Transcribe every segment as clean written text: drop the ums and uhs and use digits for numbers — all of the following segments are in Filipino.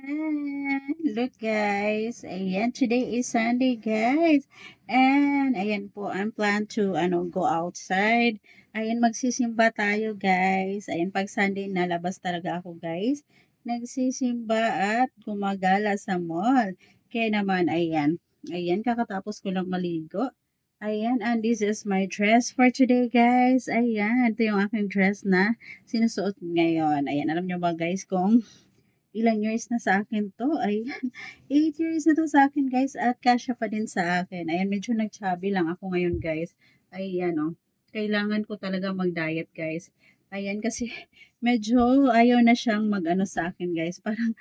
And look guys, ayan, today is Sunday guys. And ayan po, I'm plan to go outside. Ayan, magsisimba tayo guys. Ayan, pag Sunday nalabas talaga ako guys. Nagsisimba at gumagala sa mall. Kaya naman, ayan, kakatapos ko lang maligo. Ayan, and this is my dress for today guys. Ayan, ito yung aking dress na sinusuot ngayon. Ayan, alam nyo ba guys kung ilang years na sa akin 'to, ayan, 8 years na 'to sa akin guys at kasya pa din sa akin. Ayan, medyo nag-chubby lang ako ngayon guys. Ayan oh, kailangan ko talaga mag-diet guys. Ayan, kasi medyo ayaw na siyang mag-ano sa akin guys. Parang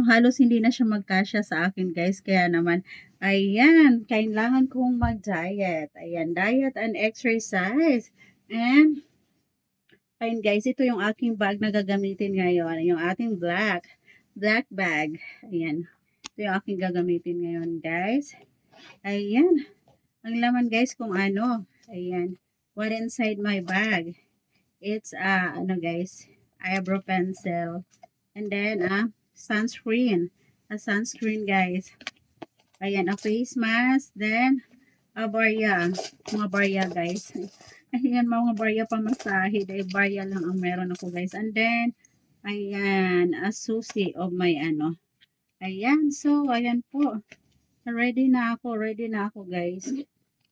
halos hindi na siya magkasya sa akin guys. Kaya naman, ayan, kailangan kong mag-diet. Ayan, diet and exercise. And ayun guys, ito yung aking bag na gagamitin ngayon. Yung ating black bag. Ayan. Ito yung aking gagamitin ngayon guys. Ayan. Ang laman guys kung ano. Ayan. What inside my bag? It's guys, eyebrow pencil. And then sunscreen. A sunscreen guys. Ayan, a face mask. Then a barya. Mga barya guys. Ayan, mga barya pamasahe. Dahil barya lang ang meron ako guys. And then, ayan, a susi of my Ayan, so, ayan po. Ready na ako guys.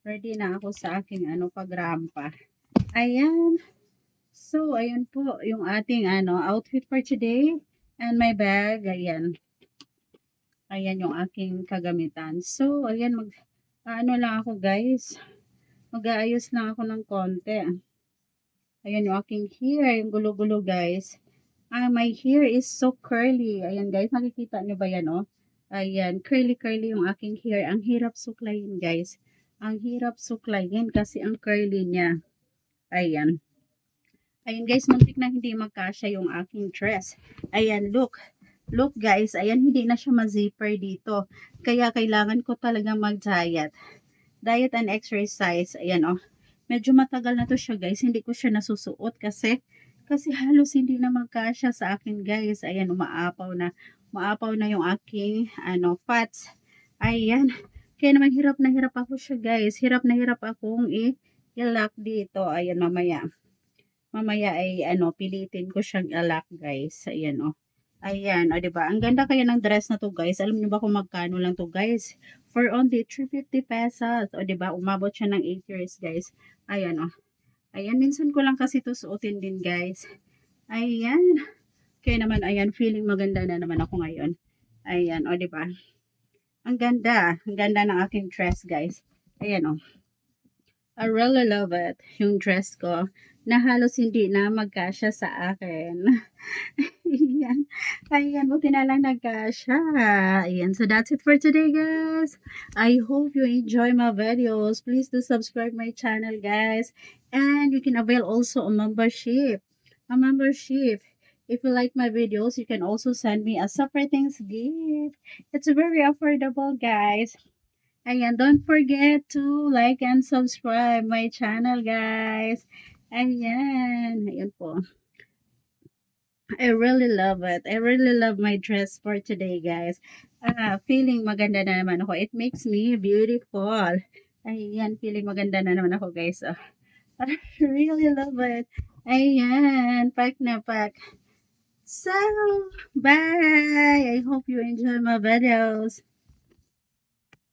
Ready na ako sa aking pagrampa. Ayan. So, ayan po, yung ating outfit for today. And my bag, ayan. Ayan yung aking kagamitan. So, ayan, lang ako guys. Mag-aayos lang ako ng konti. Ayan yung aking hair, yung gulo-gulo guys. My hair is so curly. Ayan guys, nakikita nyo ba yan oh? Ayan, curly-curly yung aking hair. Ang hirap suklayin guys. Ang hirap suklayin kasi ang curly niya. Ayan. Ayan guys, muntik na hindi magkasya yung aking dress. Ayan, look. Look guys, ayan hindi na siya ma-zipper dito. Kaya kailangan ko talaga mag-diet. Diet and exercise. Ayan oh. Medyo matagal na to siya guys. Hindi ko siya nasusuot kasi halos hindi na magkasya sa akin guys. Ayan, umaapaw na. Umaapaw na yung aking fats. Ayan. Kaya naman hirap ako siya guys. Hirap na hirap akong i-lock dito. Ayan, mamaya. Mamaya ay pilitin ko siyang i-lock guys. Ayan oh. Ayan, o diba? Ang ganda kaya ng dress na to guys. Alam niyo ba kung magkano lang to guys? For only 350 pesos. O diba? Umabot siya ng 8 years guys. Ayan o. Ayan, minsan ko lang kasi to suotin din guys. Ayan. Kaya naman, ayan, feeling maganda na naman ako ngayon. Ayan, o diba? Ang ganda. Ang ganda ng aking dress guys. Ayan o. I really love it. Yung dress ko na halos hindi na magkasya sa akin. Ayan. Ayan, buti na lang nagkasya. Ayan, so that's it for today, guys. I hope you enjoy my videos. Please do subscribe my channel, guys. And you can avail also a membership. A membership. If you like my videos, you can also send me a separate things gift. It's very affordable, guys. Ayan, don't forget to like and subscribe my channel, guys. Ayan. Ayan po. I really love it. I really love my dress for today, guys. Feeling maganda na naman ako. It makes me beautiful. Ayan, feeling maganda na naman ako, guys. Oh, I really love it. Ayan, pack na pack. So, bye! I hope you enjoy my videos.